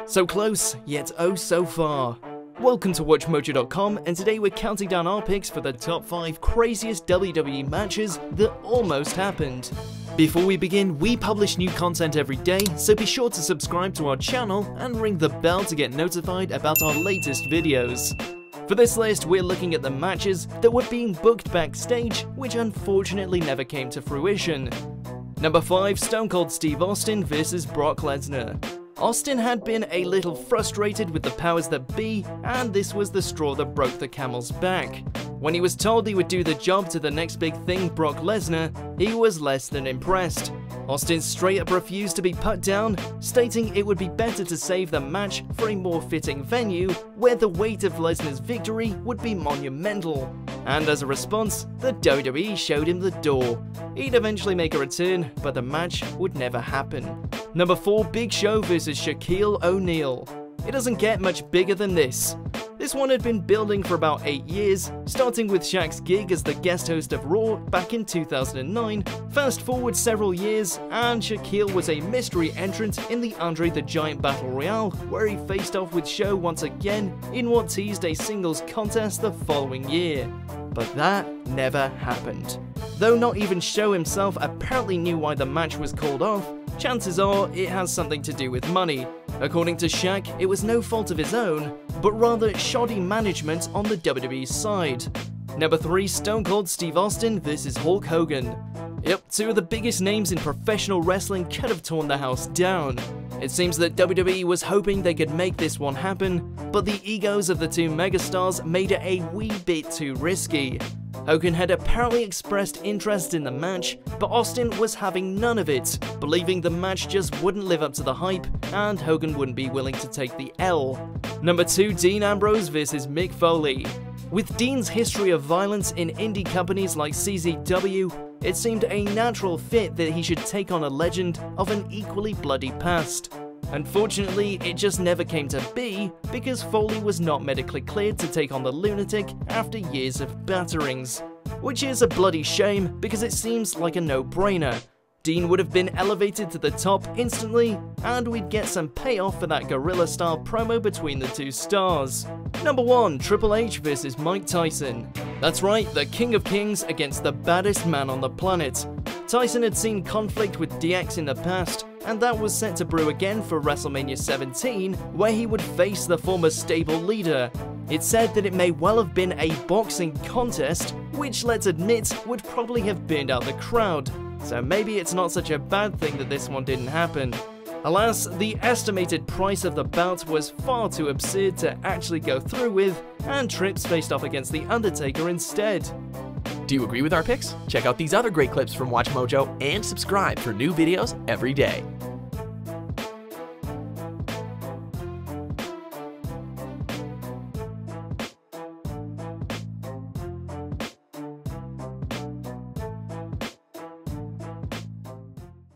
So close, yet oh so far. Welcome to WatchMojo.com, and today we're counting down our picks for the top 5 craziest WWE matches that almost happened. Before we begin, we publish new content every day, so be sure to subscribe to our channel and ring the bell to get notified about our latest videos. For this list, we're looking at the matches that were being booked backstage, which unfortunately never came to fruition. Number 5, Stone Cold Steve Austin vs Brock Lesnar. Austin had been a little frustrated with the powers that be, and this was the straw that broke the camel's back. When he was told he would do the job to the next big thing, Brock Lesnar, he was less than impressed. Austin straight up refused to be put down, stating it would be better to save the match for a more fitting venue where the weight of Lesnar's victory would be monumental. And as a response, the WWE showed him the door. He'd eventually make a return, but the match would never happen. Number 4, Big Show vs Shaquille O'Neal. It doesn't get much bigger than this. This one had been building for about 8 years, starting with Shaq's gig as the guest host of Raw back in 2009, fast forward several years, and Shaquille was a mystery entrant in the Andre the Giant Battle Royale, where he faced off with Show once again in what teased a singles contest the following year. But that never happened. Though not even Show himself apparently knew why the match was called off, chances are it has something to do with money. According to Shaq, it was no fault of his own, but rather shoddy management on the WWE side. Number 3, Stone Cold Steve Austin vs Hulk Hogan. Yep, two of the biggest names in professional wrestling could have torn the house down. It seems that WWE was hoping they could make this one happen, but the egos of the two megastars made it a wee bit too risky. Hogan had apparently expressed interest in the match, but Austin was having none of it, believing the match just wouldn't live up to the hype, and Hogan wouldn't be willing to take the L. Number 2, Dean Ambrose vs Mick Foley. With Dean's history of violence in indie companies like CZW, it seemed a natural fit that he should take on a legend of an equally bloody past. Unfortunately, it just never came to be because Foley was not medically cleared to take on the lunatic after years of batterings. Which is a bloody shame because it seems like a no-brainer. Dean would have been elevated to the top instantly, and we'd get some payoff for that guerrilla-style promo between the two stars. Number 1, Triple H vs Mike Tyson. That's right, the King of Kings against the baddest man on the planet. Tyson had seen conflict with DX in the past, and that was set to brew again for WrestleMania 17, where he would face the former stable leader. It's said that it may well have been a boxing contest, which, let's admit, would probably have burned out the crowd, so maybe it's not such a bad thing that this one didn't happen. Alas, the estimated price of the bout was far too absurd to actually go through with, and Trips faced off against The Undertaker instead. Do you agree with our picks? Check out these other great clips from WatchMojo and subscribe for new videos every day.